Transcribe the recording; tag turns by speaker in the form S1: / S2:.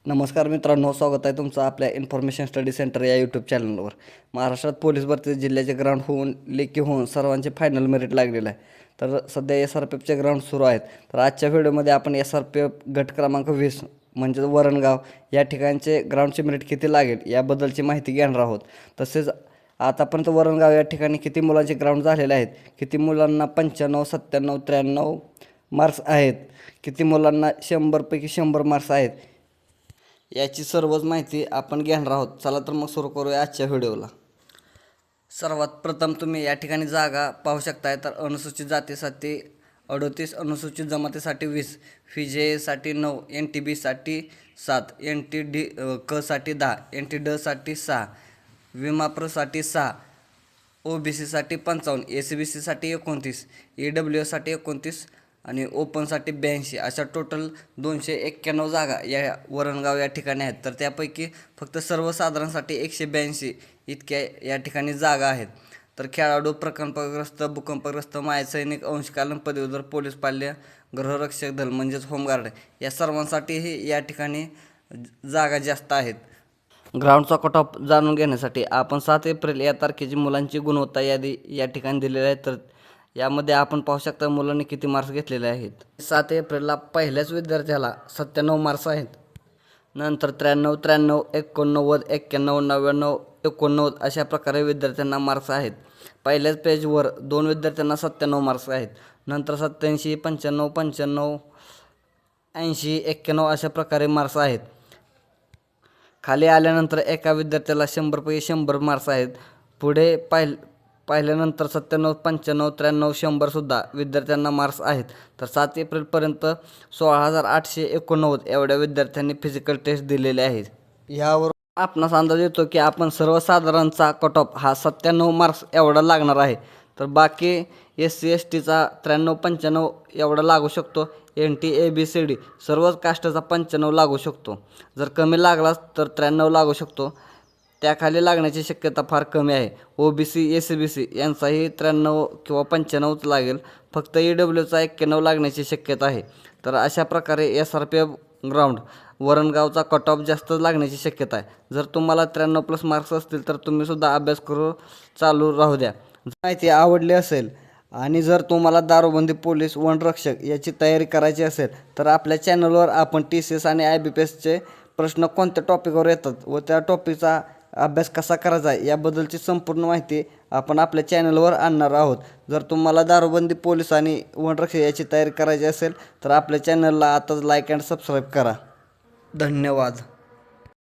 S1: नमस्कार मित्रांनो, स्वागत आहे तुमचं आपल्या इन्फॉर्मेशन स्टडी सेंटर या यूट्यूब चॅनलवर. महाराष्ट्रात पोलीस भरती जिल्ह्याचे ग्राउंड होऊन लेखी होऊन सर्वांचे फायनल मेरिट लागलेलं आहे. तर सध्या SRPFचे ग्राउंड सुरू आहेत. तर आजच्या व्हिडिओमध्ये आपण SRPF गट क्रमांक 20 म्हणजे वरणगाव या ठिकाणचे ग्राउंडचे मेरिट किती लागेल याबद्दलची माहिती घेणार आहोत. तसेच आतापर्यंत वरणगाव या ठिकाणी किती मुलांचे ग्राउंड झालेले आहेत, किती मुलांना 95, 97, 93 मार्क्स आहेत, किती मुलांना 100पैकी 100 मार्क्स आहेत, याची सर्वच माहिती आपण घेणार आहोत. चला तर मग सुरू करूया आजच्या व्हिडिओला. सर्वात प्रथम तुम्ही या ठिकाणी जागा पाहू शकताय. तर अनुसूचित जातीसाठी 38, अनुसूचित जमातीसाठी 20, FIJA-साठी 9, NTB-साठी 7, NTD क साठी 10, NTD साठी 6, विमाप्रसाठी 6, OBC-साठी 55, SBC-साठी 29, EWS-साठी 29 आणि ओपनसाठी 82 अशा टोटल 291 जागा या वरणगाव या ठिकाणी आहेत. तर त्यापैकी फक्त सर्वसाधारणसाठी 182 इतक्या या ठिकाणी जागा आहेत. तर खेळाडू, प्रकल्पग्रस्त, भूकंपग्रस्त, माजी सैनिक, अंशकालीन, पदवीधर, पोलीस पाल्य, गृहरक्षक दल म्हणजेच होमगार्ड या सर्वांसाठीही या ठिकाणी जागा जास्त आहेत. ग्राउंडचा कट ऑफ जाणून घेण्यासाठी आपण 7 एप्रिल या तारखेची मुलांची गुणवत्ता यादी या ठिकाणी दिलेली आहे. तर यामध्ये आपण पाहू शकता मुलांनी किती मार्क्स घेतलेले आहेत. 7 एप्रिलला पहिल्याच विद्यार्थ्याला 97 मार्क्स आहेत. नंतर 93, 93, 89, 91, 99, 89 अशा प्रकारे विद्यार्थ्यांना मार्क्स आहेत. पहिल्याच पेजवर 2 विद्यार्थ्यांना 97 मार्क्स आहेत. नंतर 87, 95, 95, 80, 91 अशा प्रकारे मार्क्स आहेत. खाली आल्यानंतर एका विद्यार्थ्याला 100पैकी 100 मार्क्स आहेत. पुढे पाहिल्यानंतर 97, 95, 93, 100सुद्धा विद्यार्थ्यांना मार्क्स आहेत. तर 7 एप्रिलपर्यंत 16,889 एवढ्या विद्यार्थ्यांनी फिजिकल टेस्ट दिलेले आहेत. यावरून आपणास अंदाज येतो की आपण सर्वसाधारणचा कट ऑफ हा 97 मार्क्स एवढा लागणार आहे. तर बाकी SC STचा 93, 95 एवढा लागू शकतो. NT ABCD सर्वच कास्टचा 95 लागू शकतो. जर कमी लागलाच तर 93 लागू शकतो. त्याखाली लागण्याची शक्यता फार कमी आहे. OBC SBC यांचाही 93 किंवा 95च लागेल. फक्त EWचा 91 लागण्याची शक्यता आहे. तर अशा प्रकारे SRPF ग्राउंड वरणगावचा कट ऑफ जास्त लागण्याची शक्यता आहे. जर तुम्हाला 93+ मार्क्स असतील तर तुम्हीसुद्धा अभ्यास करू चालू राहू द्या. माहिती आवडली असेल आणि जर तुम्हाला दारूबंदी, पोलीस, वनरक्षक याची तयारी करायची असेल तर आपल्या चॅनलवर आपण TCS आणि IBPSचे प्रश्न कोणत्या टॉपिकवर येतात व त्या टॉपिकचा अभ्यास कसा करायचा याबद्दलची संपूर्ण माहिती आपण आपल्या चॅनलवर आणणार आहोत. जर तुम्हाला दारूबंदी, पोलीस आणि वनरक्षक याची तयारी करायची असेल तर आपल्या चॅनलला आताच लाईक अँड सबस्क्राईब करा. धन्यवाद.